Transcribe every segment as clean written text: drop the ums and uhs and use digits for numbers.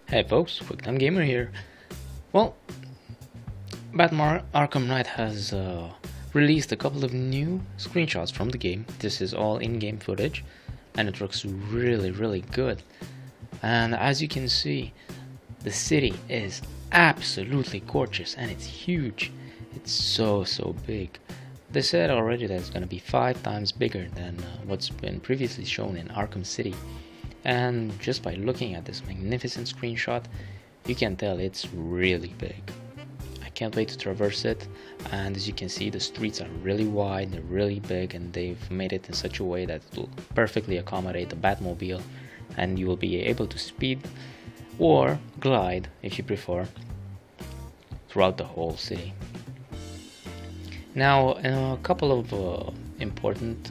Hey folks, QuickTime Gamer here. Well, Batman Arkham Knight has released a couple of new screenshots from the game. This is all in-game footage and it looks really good. And as you can see, the city is absolutely gorgeous and it's huge. It's so big. They said already that it's going to be 5 times bigger than what's been previously shown in Arkham City. And just by looking at this magnificent screenshot, you can tell it's really big. I can't wait to traverse it, and as you can see, the streets are really wide, they're really big, and they've made it in such a way that it will perfectly accommodate the Batmobile, and you will be able to speed or glide, if you prefer, throughout the whole city. Now, a couple of important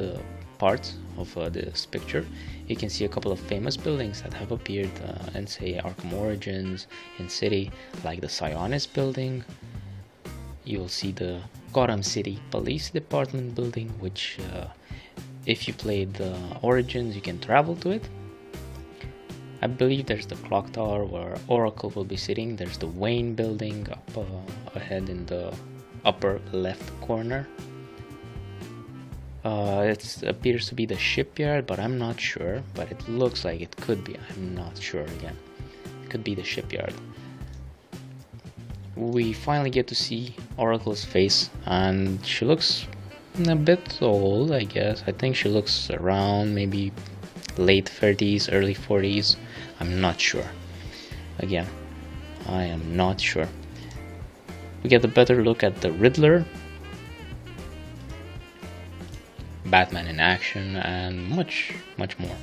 parts of this picture, you can see a couple of famous buildings that have appeared in, say, Arkham Origins, in City, like the Sionis building. You'll see the Gotham City Police Department building, which if you played Origins, you can travel to it. I believe there's the clock tower where Oracle will be sitting. There's the Wayne building up ahead in the upper left corner. It appears to be the shipyard, but I'm not sure. But it looks like it could be. I'm not sure again. It could be the shipyard. We finally get to see Oracle's face, and she looks a bit old, I guess. I think she looks around maybe late 30s, early 40s. I'm not sure. Again, I am not sure. We get a better look at the Riddler, Batman in action, and much more.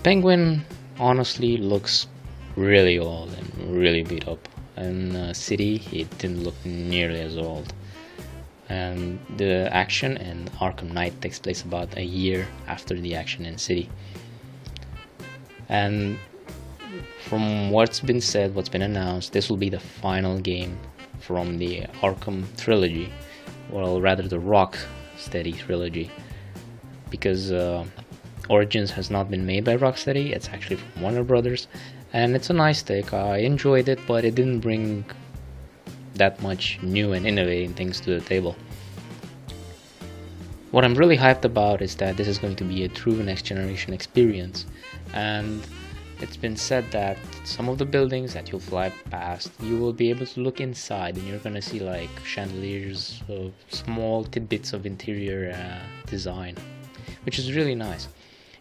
Penguin honestly looks really old and really beat up. In City, he didn't look nearly as old. And the action in Arkham Knight takes place about a year after the action in City. And from what's been said, what's been announced, this will be the final game from the Arkham trilogy, well, rather the Rocksteady trilogy, because Origins has not been made by Rocksteady. It's actually from Warner Brothers, and it's a nice take. I enjoyed it, but it didn't bring that much new and innovating things to the table. What I'm really hyped about is that this is going to be a true next generation experience, and it's been said that some of the buildings that you'll fly past, you will be able to look inside and you're gonna see like chandeliers, small tidbits of interior design, which is really nice.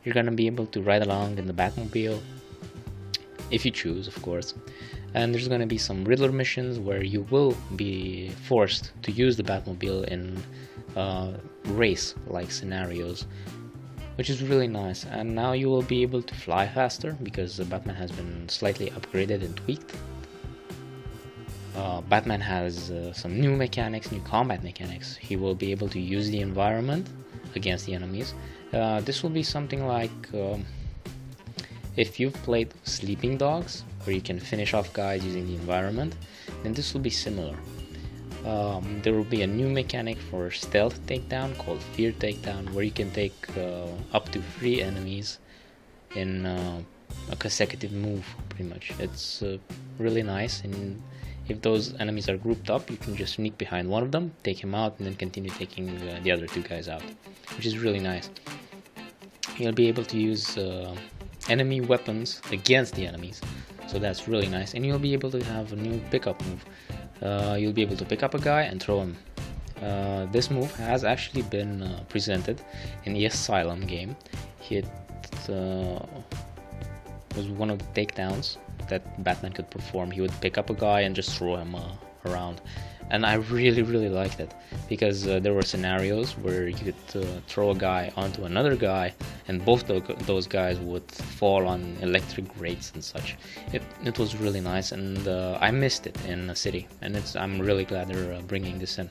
You're gonna be able to ride along in the Batmobile, if you choose, of course. And there's gonna be some Riddler missions where you will be forced to use the Batmobile in race-like scenarios, which is really nice. And now you will be able to fly faster because the Batman has been slightly upgraded and tweaked. Batman has some new mechanics, new combat mechanics. He will be able to use the environment against the enemies. This will be something like if you've played Sleeping Dogs, where you can finish off guys using the environment, then this will be similar. There will be a new mechanic for stealth takedown called Fear Takedown, where you can take up to 3 enemies in a consecutive move, pretty much. It's really nice, and if those enemies are grouped up, you can just sneak behind one of them, take him out, and then continue taking the other 2 guys out, which is really nice. You'll be able to use enemy weapons against the enemies, so that's really nice. And you'll be able to have a new pickup move. You'll be able to pick up a guy and throw him. This move has actually been presented in the Asylum game. It was one of the takedowns that Batman could perform. He would pick up a guy and just throw him around. And I really liked it, because there were scenarios where you could throw a guy onto another guy, and both those guys would fall on electric grates and such. It was really nice, and I missed it in the City, and I'm really glad they're bringing this in.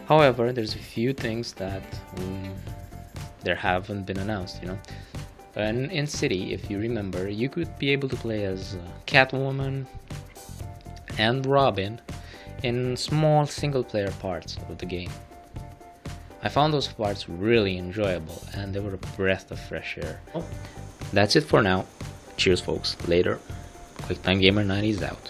However, there's a few things that there haven't been announced, you know. And in City, if you remember, you could be able to play as Catwoman and Robin in small single-player parts of the game. I found those parts really enjoyable, and they were a breath of fresh air. That's it for now. Cheers, folks. Later. QuickTime Gamer 90 is out.